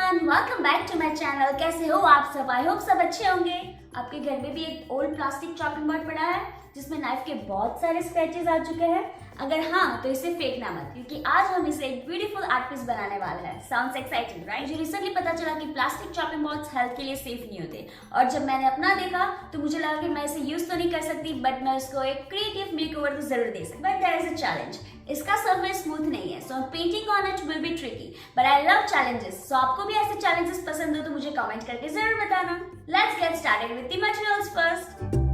Everyone, welcome back to my channel. कैसे हो आप सब? आई होप सब अच्छे होंगे। आपके घर में भी एक ओल्ड प्लास्टिक चॉपिंग बोर्ड पड़ा है जिसमें नाइफ के बहुत सारे स्क्रैचेस आ चुके हैं। अगर हाँ तो इसे फेंकना मत, क्योंकि आज हम इसे एक ब्यूटीफुल आर्ट पीस बनाने वाले हैं। Sounds exciting, right? मुझे रिसेंटली पता चला कि प्लास्टिक चॉपिंग बोर्ड्स हेल्थ के लिए सेफ नहीं होते, और जब मैंने अपना देखा तो मुझे लगा कि मैं इसे यूज तो नहीं कर सकती, बट मैं उसको एक क्रिएटिव मेकओवर तो जरूर दे सकती। But there is a challenge, इसका सरफेस स्मूथ नहीं है, so painting on it will be tricky, but I love challenges. So आपको भी ऐसे चैलेंजेस पसंद हो तो मुझे कमेंट करके जरूर बताना। Let's get started with the materials first.